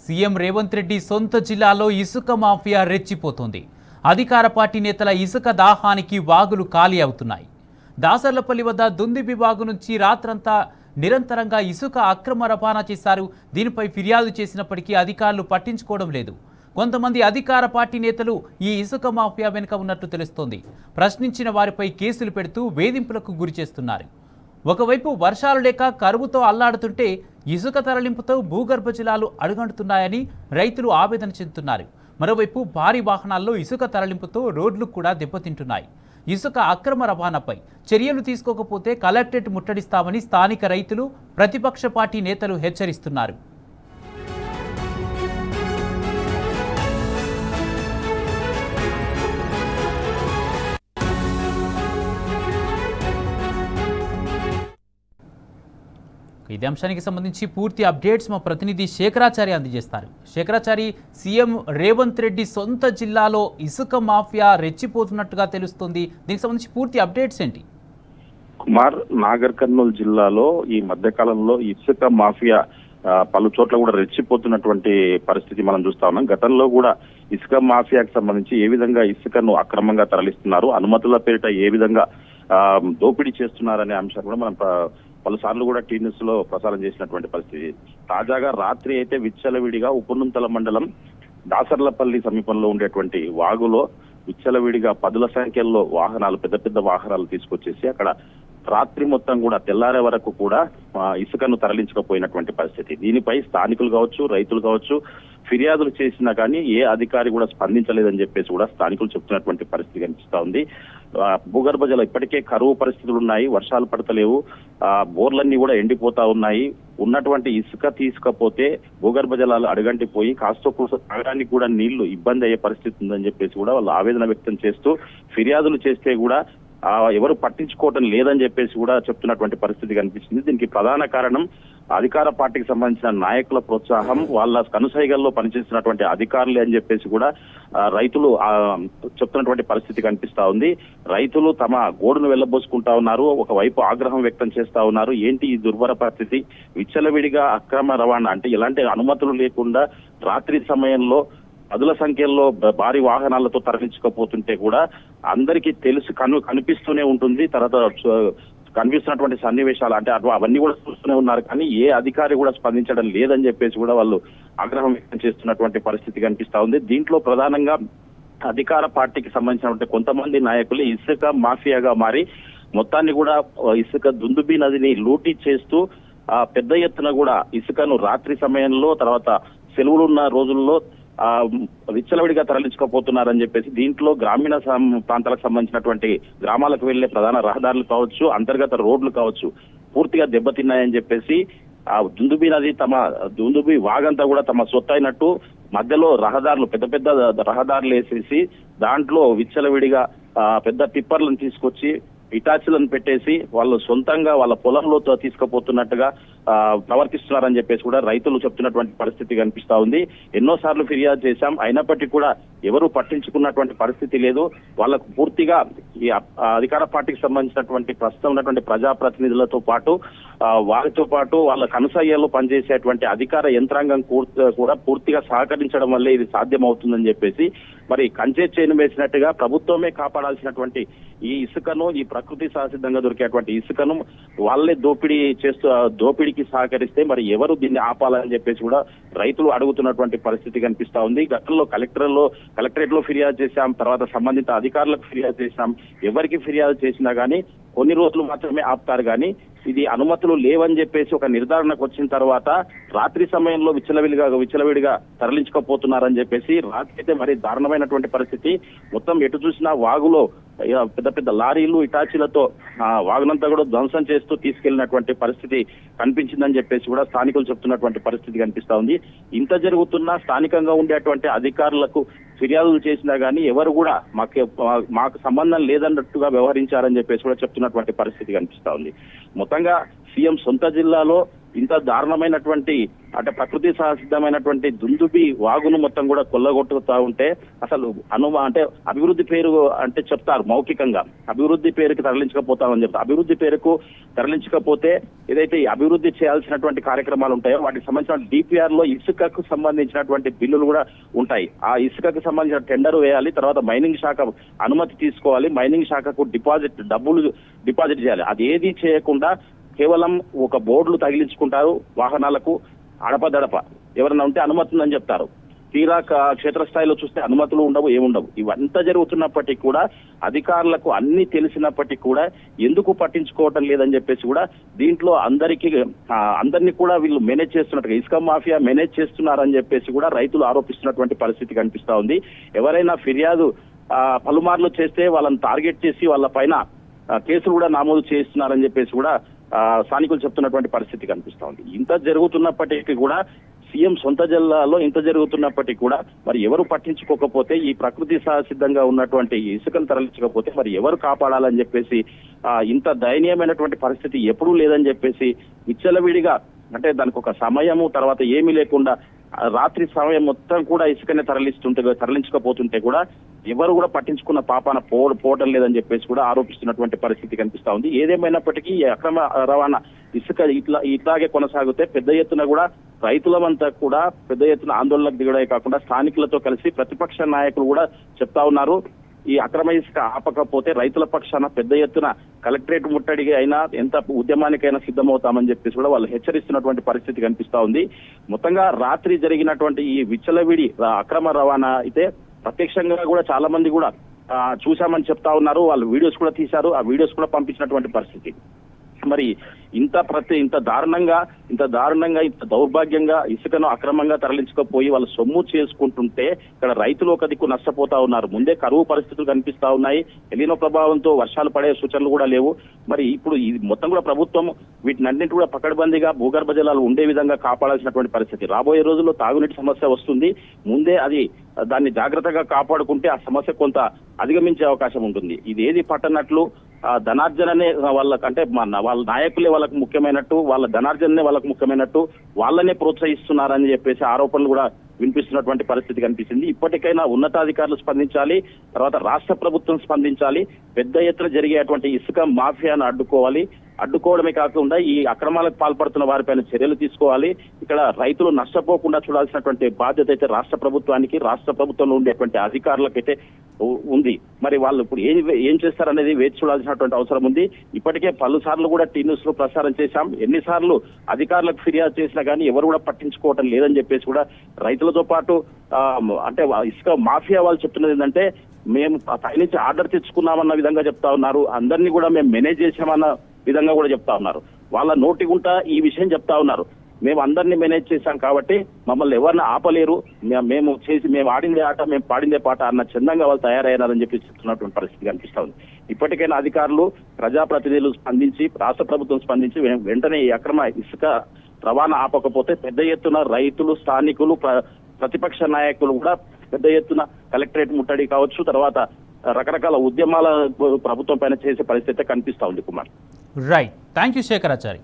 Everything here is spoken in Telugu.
సీఎం రేవంత్ రెడ్డి సొంత జిల్లాలో ఇసుక మాఫియా రెచ్చిపోతోంది. అధికార పార్టీ నేతల ఇసుక దాహానికి వాగులు ఖాళీ అవుతున్నాయి. దాసర్లపల్లి వద్ద దుందిబి వాగు నుంచి రాత్రంతా నిరంతరంగా ఇసుక అక్రమ రవాణా చేశారు. దీనిపై ఫిర్యాదు చేసినప్పటికీ అధికారులు పట్టించుకోవడం లేదు. కొంతమంది అధికార పార్టీ నేతలు ఈ ఇసుక మాఫియా వెనుక ఉన్నట్లు తెలుస్తోంది. ప్రశ్నించిన వారిపై కేసులు పెడుతూ వేధింపులకు గురి చేస్తున్నారు. ఒకవైపు వర్షాలు లేక కరువుతో అల్లాడుతుంటే ఇసుక తరలింపుతో భూగర్భ జలాలు అడుగంటున్నాయని రైతులు ఆవేదన చెందుతున్నారు. మరోవైపు భారీ వాహనాల్లో ఇసుక తరలింపుతో రోడ్లు కూడా దెబ్బతింటున్నాయి. ఇసుక అక్రమ రవాణాపై చర్యలు తీసుకోకపోతే కలెక్టరేట్ ముట్టడిస్తామని స్థానిక రైతులు, ప్రతిపక్ష పార్టీ నేతలు హెచ్చరిస్తున్నారు. ఇదే అంశానికి సంబంధించి పూర్తి అప్డేట్స్ మా ప్రతినిధి శేఖరాచారి అందజేస్తారు. శేఖరాచారి, సీఎం రేవంత్ రెడ్డి సొంత జిల్లాలో ఇసుక మాఫియా రెచ్చిపోతున్నట్టుగా తెలుస్తుంది. దీనికి సంబంధించి పూర్తి అప్డేట్స్ ఏంటి? కుమార్, నాగర్ కర్నూలు జిల్లాలో ఈ మధ్యకాలంలో ఇసుక మాఫియా పలు చోట్ల కూడా రెచ్చిపోతున్నటువంటి పరిస్థితి మనం చూస్తా ఉన్నాం. గతంలో కూడా ఇసుక మాఫియాకి సంబంధించి ఏ విధంగా ఇసుకను అక్రమంగా తరలిస్తున్నారు, అనుమతుల పేరిట ఏ విధంగా దోపిడీ చేస్తున్నారనే అంశాన్ని కూడా మనం పలుసార్లు కూడా టీ న్యూస్ లో ప్రసారం చేసినటువంటి పరిస్థితి. తాజాగా రాత్రి అయితే విచ్చలవిడిగా ఉప్పునుంతల మండలం దాసర్లపల్లి సమీపంలో ఉండేటువంటి వాగులో విచ్చలవిడిగా పదుల సంఖ్యలో వాహనాలు, పెద్ద పెద్ద వాహనాలు తీసుకొచ్చేసి అక్కడ రాత్రి మొత్తం కూడా తెల్లారే వరకు కూడా ఇసుకను తరలించకపోయినటువంటి పరిస్థితి. దీనిపై స్థానికులు కావచ్చు, రైతులు కావచ్చు ఫిర్యాదులు చేసినా కానీ ఏ అధికారి కూడా స్పందించలేదని చెప్పేసి కూడా స్థానికులు చెప్తున్నటువంటి పరిస్థితి కనిపిస్తా ఉంది. భూగర్భ జలం ఇప్పటికే కరువు పరిస్థితులు ఉన్నాయి, వర్షాలు పడతలేవు, బోర్లన్నీ కూడా ఎండిపోతా ఉన్నాయి. ఉన్నటువంటి ఇసుక తీసుకపోతే భూగర్భ జలాలు అడుగంటిపోయి కాస్త కూస్త తాగడానికి కూడా నీళ్లు ఇబ్బంది అయ్యే పరిస్థితి ఉందని చెప్పేసి కూడా వాళ్ళు ఆవేదన వ్యక్తం చేస్తూ ఫిర్యాదులు చేస్తే కూడా ఎవరు పట్టించుకోవటం లేదని చెప్పేసి కూడా చెప్తున్నటువంటి పరిస్థితి కనిపిస్తుంది. దీనికి ప్రధాన కారణం అధికార పార్టీకి సంబంధించిన నాయకుల ప్రోత్సాహం, వాళ్ళ కనుసైగల్లో పనిచేస్తున్నటువంటి అధికారులే అని చెప్పేసి కూడా రైతులు చెప్తున్నటువంటి పరిస్థితి కనిపిస్తా ఉంది. రైతులు తమ గోడును వెళ్లబోసుకుంటా ఉన్నారు, ఒకవైపు ఆగ్రహం వ్యక్తం చేస్తా ఉన్నారు. ఏంటి ఈ దుర్భర పరిస్థితి? విచ్చలవిడిగా అక్రమ రవాణా అంటే ఎలాంటి అనుమతులు లేకుండా రాత్రి సమయంలో పదుల సంఖ్యలో భారీ వాహనాలతో తరలించకపోతుంటే కూడా అందరికీ తెలుసు, కనిపిస్తూనే ఉంటుంది. తర్వాత కనిపిస్తున్నటువంటి సన్నివేశాలు అంటే అవన్నీ కూడా చూస్తూనే ఉన్నారు, కానీ ఏ అధికారి కూడా స్పందించడం లేదని చెప్పేసి కూడా వాళ్ళు ఆగ్రహం వ్యక్తం చేస్తున్నటువంటి పరిస్థితి కనిపిస్తా ఉంది. దీంట్లో ప్రధానంగా అధికార పార్టీకి సంబంధించినటువంటి కొంతమంది నాయకులు ఇసుక మాఫియాగా మారి మొత్తాన్ని కూడా ఇసుక దుందుబి నదిని లూటీ చేస్తూ పెద్ద ఎత్తున కూడా ఇసుకను రాత్రి సమయంలో, తర్వాత సెలవులున్న రోజుల్లో విచ్చలవిడిగా తరలించకపోతున్నారని చెప్పేసి దీంట్లో గ్రామీణ ప్రాంతాలకు సంబంధించినటువంటి గ్రామాలకు వెళ్లే ప్రధాన రహదారులు కావచ్చు, అంతర్గత రోడ్లు కావచ్చు పూర్తిగా దెబ్బతిన్నాయని చెప్పేసి దుందుబి నది దుందుబి వాగంతా కూడా తమ సొత్తు అయినట్టు మధ్యలో రహదారులు, పెద్ద పెద్ద రహదారులు వేసేసి దాంట్లో విచ్చలవిడిగా పెద్ద టిప్పర్లను తీసుకొచ్చి ఇటాచీలను పెట్టేసి వాళ్ళు సొంతంగా వాళ్ళ పొలంలో తీసుకుపోతున్నట్టుగా ప్రవర్తిస్తున్నారని చెప్పేసి కూడా రైతులు చెప్తున్నటువంటి పరిస్థితి కనిపిస్తా ఉంది. ఎన్నోసార్లు ఫిర్యాదు చేశాం, అయినప్పటికీ కూడా ఎవరు పట్టించుకున్నటువంటి పరిస్థితి లేదు. వాళ్ళకు పూర్తిగా ఈ అధికార పార్టీకి సంబంధించినటువంటి ప్రస్తుతం ఉన్నటువంటి ప్రజాప్రతినిధులతో పాటు వారితో పాటు వాళ్ళ కనుసయ్యలో పనిచేసేటువంటి అధికార యంత్రాంగం కూడా పూర్తిగా సహకరించడం వల్లే ఇది సాధ్యమవుతుందని చెప్పేసి మరి కంచె చేను వేసినట్టుగా ప్రభుత్వమే కాపాడాల్సినటువంటి ఈ ఇసుకను, ఈ ప్రకృతి సహసిద్ధంగా దొరికేటువంటి ఇసుకను వాళ్ళే దోపిడీకి సహకరిస్తే మరి ఎవరు దీన్ని ఆపాలని చెప్పేసి కూడా రైతులు అడుగుతున్నటువంటి పరిస్థితి కనిపిస్తా ఉంది. గతంలో కలెక్టరేట్ లో ఫిర్యాదు చేశాం, తర్వాత సంబంధిత అధికారులకు ఫిర్యాదు చేశాం. ఎవరికి ఫిర్యాదు చేసినా గానీ కొన్ని రోజులు మాత్రమే ఆపుతారు, కానీ ఇది అనుమతులు లేవని చెప్పేసి ఒక నిర్ధారణకు వచ్చిన తర్వాత రాత్రి సమయంలో విచ్చలవిడిగా తరలించకపోతున్నారని చెప్పేసి రాత్రి అయితే మరి దారుణమైనటువంటి పరిస్థితి. మొత్తం ఎటు చూసినా వాగులో పెద్ద పెద్ద లారీలు, ఇటాచీలతో వాగునంతా కూడా ధ్వంసం చేస్తూ తీసుకెళ్లినటువంటి పరిస్థితి కనిపించిందని చెప్పేసి కూడా స్థానికులు చెప్తున్నటువంటి పరిస్థితి కనిపిస్తా ఉంది. ఇంత జరుగుతున్నా స్థానికంగా ఉండేటువంటి అధికారులకు ఫిర్యాదులు చేసినా గానీ ఎవరు కూడా మాకు సంబంధం లేదన్నట్టుగా వ్యవహరించారని చెప్పేసి కూడా చెప్తున్నటువంటి పరిస్థితి కనిపిస్తా ఉంది. మొత్తంగా సీఎం సొంత జిల్లాలో ఇంత దారుణమైనటువంటి అంటే ప్రకృతి సహసిద్ధమైనటువంటి దుందుబి వాగును మొత్తం కూడా కొల్లగొట్టుతా ఉంటే అసలు అంటే అభివృద్ధి పేరు అంటే చెప్తారు మౌఖికంగా, అభివృద్ధి పేరుకి తరలించకపోతామని చెప్తారు. అభివృద్ధి పేరుకు తరలించకపోతే ఏదైతే ఈ అభివృద్ధి చేయాల్సినటువంటి కార్యక్రమాలు ఉంటాయో వాటికి సంబంధించిన డిపిఆర్ లో ఇసుకకు సంబంధించినటువంటి బిల్లులు కూడా ఉంటాయి. ఆ ఇసుకకు సంబంధించిన టెండర్ వేయాలి, తర్వాత మైనింగ్ శాఖ అనుమతి తీసుకోవాలి, మైనింగ్ శాఖకు డబ్బులు డిపాజిట్ చేయాలి. అది ఏది చేయకుండా కేవలం ఒక బోర్డులు తగిలించుకుంటారు వాహనాలకు అడపదడప. ఎవరైనా ఉంటే అనుమతి ఉందని చెప్తారు, తీరా క్షేత్రస్థాయిలో చూస్తే అనుమతులు ఉండవు, ఏముండవు. ఇవంతా జరుగుతున్నప్పటికీ కూడా అధికారులకు అన్ని తెలిసినప్పటికీ కూడా ఎందుకు పట్టించుకోవటం లేదని చెప్పేసి కూడా దీంట్లో అందరినీ కూడా వీళ్ళు మేనేజ్ చేస్తున్నట్టుగా ఇసుక మాఫియా మేనేజ్ చేస్తున్నారని చెప్పేసి కూడా రైతులు ఆరోపిస్తున్నటువంటి పరిస్థితి కనిపిస్తా ఉంది. ఎవరైనా ఫిర్యాదు పలుమార్లు చేస్తే వాళ్ళని టార్గెట్ చేసి వాళ్ళ పైన కేసులు కూడా నమోదు చేస్తున్నారని చెప్పేసి కూడా స్థానికులు చెప్తున్నటువంటి పరిస్థితి కనిపిస్తా ఉంది. ఇంత జరుగుతున్నప్పటికీ కూడా సీఎం సొంత జిల్లాలో ఇంత జరుగుతున్నప్పటికీ కూడా మరి ఎవరు పట్టించుకోకపోతే, ఈ ప్రకృతి సహసిద్ధంగా ఉన్నటువంటి ఇసుకను తరలించకపోతే మరి ఎవరు కాపాడాలని చెప్పేసి ఇంత దయనీయమైనటువంటి పరిస్థితి ఎప్పుడూ లేదని చెప్పేసి విచ్చలవిడిగా అంటే దానికి ఒక సమయము తర్వాత ఏమీ లేకుండా రాత్రి సమయం మొత్తం కూడా ఇసుకనే తరలించకపోతుంటే కూడా ఎవరు కూడా పట్టించుకున్న పాపాన పోవటం లేదని చెప్పేసి కూడా ఆరోపిస్తున్నటువంటి పరిస్థితి కనిపిస్తా ఉంది. ఏదేమైనప్పటికీ ఈ అక్రమ రవాణా ఇసుక ఇట్లాగే కొనసాగితే పెద్ద ఎత్తున కూడా రైతులమంతా కూడా పెద్ద ఎత్తున ఆందోళనకు దిగడమే కాకుండా స్థానికులతో కలిసి ప్రతిపక్ష నాయకులు కూడా చెప్తా ఉన్నారు, ఈ అక్రమ ఇసుక ఆపకపోతే రైతుల పక్షాన పెద్ద ఎత్తున కలెక్టరేట్ ముట్టడికి అయినా ఎంత ఉద్యమానికైనా సిద్ధమవుతామని చెప్పేసి కూడా వాళ్ళు హెచ్చరిస్తున్నటువంటి పరిస్థితి కనిపిస్తా ఉంది. మొత్తంగా రాత్రి జరిగినటువంటి ఈ విచ్చలవిడి అక్రమ రవాణా అయితే ప్రత్యక్షంగా కూడా చాలా మంది కూడా చూశామని చెప్తా ఉన్నారు. వాళ్ళు వీడియోస్ కూడా తీశారు, ఆ వీడియోస్ కూడా పంపించినటువంటి పరిస్థితి. మరి ఇంత దారుణంగా ఇంత దౌర్భాగ్యంగా ఇసుకను అక్రమంగా తరలించకపోయి వాళ్ళు సొమ్ము చేసుకుంటుంటే ఇక్కడ రైతులు ఒక దిక్కు నష్టపోతా ఉన్నారు. ముందే కరువు పరిస్థితులు కనిపిస్తా ఉన్నాయి, ఎలినో ప్రభావంతో వర్షాలు పడే సూచనలు కూడా లేవు. మరి ఇప్పుడు ఇది మొత్తం కూడా ప్రభుత్వం వీటినన్నింటి కూడా పకడ్బందీగా భూగర్భ జలాలు ఉండే విధంగా కాపాడాల్సినటువంటి పరిస్థితి. రాబోయే రోజుల్లో తాగునీటి సమస్య వస్తుంది, ముందే దాన్ని జాగ్రత్తగా కాపాడుకుంటే ఆ సమస్య కొంత అధిగమించే అవకాశం ఉంటుంది. ఇది ఏది పట్టనట్లు ధనార్జననే వాళ్ళకంటే వాళ్ళ నాయకులే వాళ్ళకు ముఖ్యమైనట్టు, వాళ్ళ ధనార్జననే వాళ్ళకు ముఖ్యమైనట్టు వాళ్ళనే ప్రోత్సహిస్తున్నారని చెప్పేసి ఆరోపణలు కూడా వినిపిస్తున్నటువంటి పరిస్థితి కనిపిస్తుంది. ఇప్పటికైనా ఉన్నతాధికారులు స్పందించాలి, తర్వాత రాష్ట్ర ప్రభుత్వం స్పందించాలి, పెద్ద ఎత్తున జరిగేటువంటి ఇసుక మాఫియాను అడ్డుకోవడమే కాకుండా ఈ అక్రమాలకు పాల్పడుతున్న వారిపైన చర్యలు తీసుకోవాలి. ఇక్కడ రైతులు నష్టపోకుండా చూడాల్సినటువంటి బాధ్యత అయితే రాష్ట్ర ప్రభుత్వానికి, రాష్ట్ర ప్రభుత్వంలో ఉండేటువంటి అధికారులకైతే ఉంది. మరి వాళ్ళు ఇప్పుడు ఏం చేస్తారనేది వేచి చూడాల్సినటువంటి అవసరం ఉంది. ఇప్పటికే పలుసార్లు కూడా న్యూస్ లో ప్రసారం చేశాం, ఎన్నిసార్లు అధికారులకు ఫిర్యాదు చేసినా కానీ ఎవరు కూడా పట్టించుకోవటం లేదని చెప్పేసి కూడా రైతులతో పాటు అంటే ఇసుక మాఫియా వాళ్ళు చెప్తున్నది ఏంటంటే మేము పైనుంచి ఆర్డర్ తెచ్చుకున్నామన్న విధంగా చెప్తా ఉన్నారు, అందరినీ కూడా మేము మేనేజ్ చేసామన్న విధంగా కూడా చెప్తా ఉన్నారు. వాళ్ళ నోటి గుంట ఈ విషయం చెప్తా ఉన్నారు, మేము అందరినీ మేనేజ్ చేశాం కాబట్టి మమ్మల్ని ఎవరిని ఆపలేరు, మేము ఆడిందే ఆట మేము పాడిందే పాట అన్న చందంగా వాళ్ళు తయారయ్యారని చెప్పి చెప్తున్నటువంటి పరిస్థితి కనిపిస్తా ఉంది. ఇప్పటికైనా అధికారులు, ప్రజాప్రతినిధులు స్పందించి, రాష్ట్ర ప్రభుత్వం స్పందించి వెంటనే ఈ అక్రమ ఇసుక రవాణా ఆపకపోతే పెద్ద ఎత్తున రైతులు, స్థానికులు, ప్రతిపక్ష నాయకులు కూడా పెద్ద ఎత్తున కలెక్టరేట్ ముట్టడి కావచ్చు, తర్వాత రకరకాల ఉద్యమాల ప్రభుత్వం పైన చేసే పరిస్థితి కనిపిస్తా ఉంది. Kumar, right, thank you Shekharachari.